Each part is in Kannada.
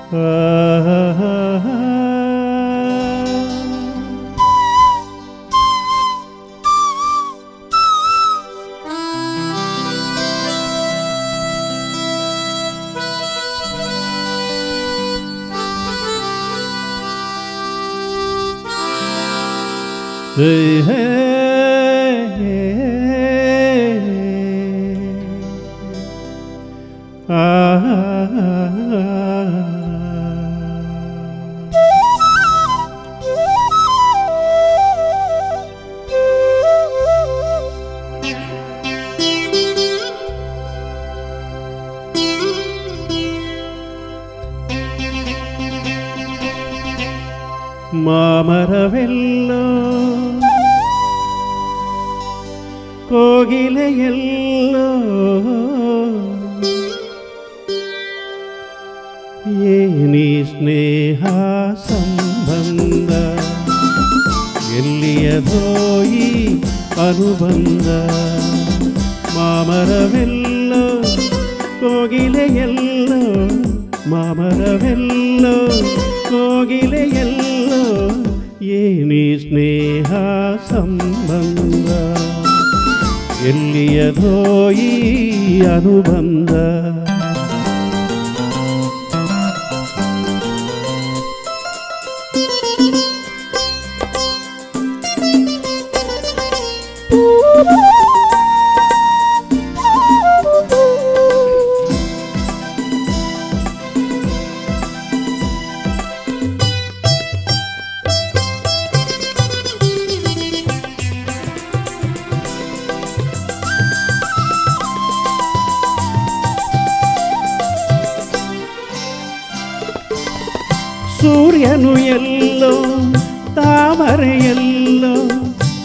Hey, hey, hey. ಮಾಮರವೆಲ್ಲೋ ಕೋಗಿಲೆಯೆಲ್ಲೋ ಏನಿ ಸ್ನೇಹ ಸಂಬಂಧ ಎಲ್ಲಿಯದೋಯಿ ಅನುಬಂಧ ಮಾಮರವೆಲ್ಲೋ ಕೋಗಿಲೆಯೆಲ್ಲೋ ಮಾಮರವೆಲ್ಲೋ ಕೋಗಿಲೆಯೆಲ್ಲೋ ಏನಿ ಸ್ನೇಹ ಸಂಬಂಧ ಎಲ್ಲಿಯದೋಯಿ ಅನುಬಂಧ ಸೂರ್ಯನು ಎಲ್ಲೋ ತಾವರೆಯೆಲ್ಲೋ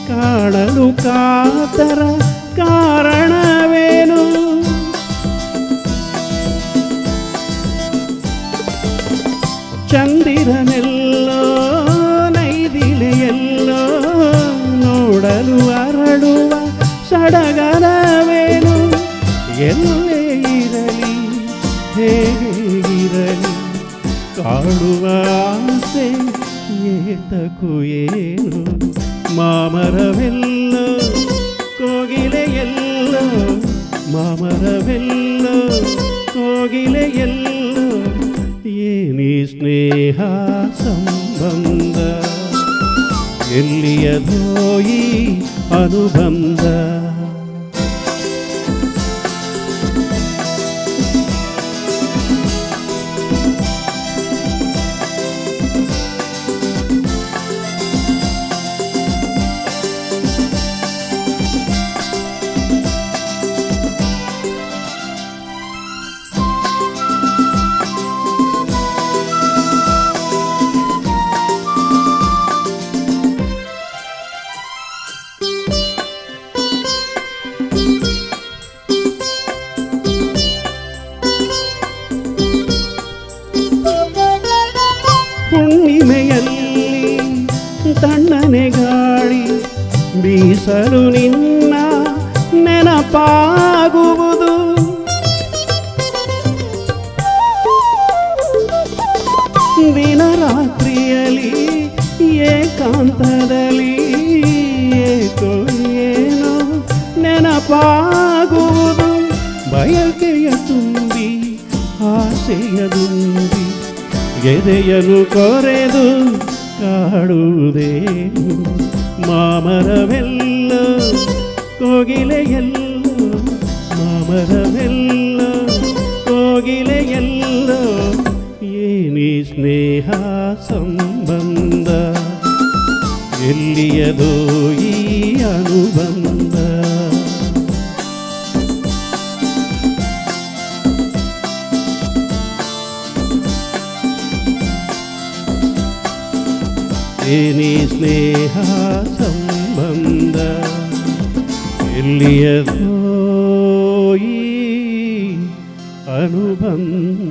ಕಾಣಲು ಕಾತರ ಕಾರಣವೇನು ಚಂದಿರನೆಲ್ಲೋ ನೈದಿಲೆಯೆಲ್ಲೋ ನೋಡಲು ಅರಳುವ ಸಡಗರವೇನು ಎಲ್ಲೇ ಇರಲಿ ಹೇಗೆ ಇರಲಿ ಕಾಡುವ ಆಸೆ ಏತಕ್ಕೂ ಏನು ಮಾಮರವೆಲ್ಲೋ ಕೋಗಿಲೆಯೆಲ್ಲೋ ಮಾಮರವೆಲ್ಲೋ ಕೋಗಿಲೆಯೆಲ್ಲೋ ಏನಿ ಸ್ನೇಹ ಸಂಬಂಧ ಎಲ್ಲಿಯದೋಯಿ ಅನುಬಂಧ ಹುಣ್ಣಿಮೆಯಲ್ಲಿ ತಣ್ಣನೆ ಗಾಳಿ ಬೀಸಲು ನಿನ್ನ ನೆನಪಾಗುವುದು ದಿನರಾತ್ರಿಯಲ್ಲಿ ಏಕಾಂತದಲ್ಲಿ ಏಕೋ ಏನೋ ನೆನಪಾಗುವುದು ಬಯಕೆಯ ತುಂಬಿ ಆಸೆಯ ತುಂಬಿ ಎದೆಯನು ಕೊರೆದು ಕಾಡುವುದೇನು ಮಾಮರವೆಲ್ಲೋ ಕೋಗಿಲೆಯೆಲ್ಲೋ ಮಾಮರವೆಲ್ಲೋ ಕೋಗಿಲೆಯೆಲ್ಲೋ ಏನಿ ಸ್ನೇಹ ಸಂಬಂಧ ಎಲ್ಲಿಯದೋ ಈ ಅನುಬಂಧ ಏನಿ ಸ್ನೇಹ ಸಂಬಂಧ ಎಲ್ಲಿಯದೋ ಈ ಅನುಬಂಧ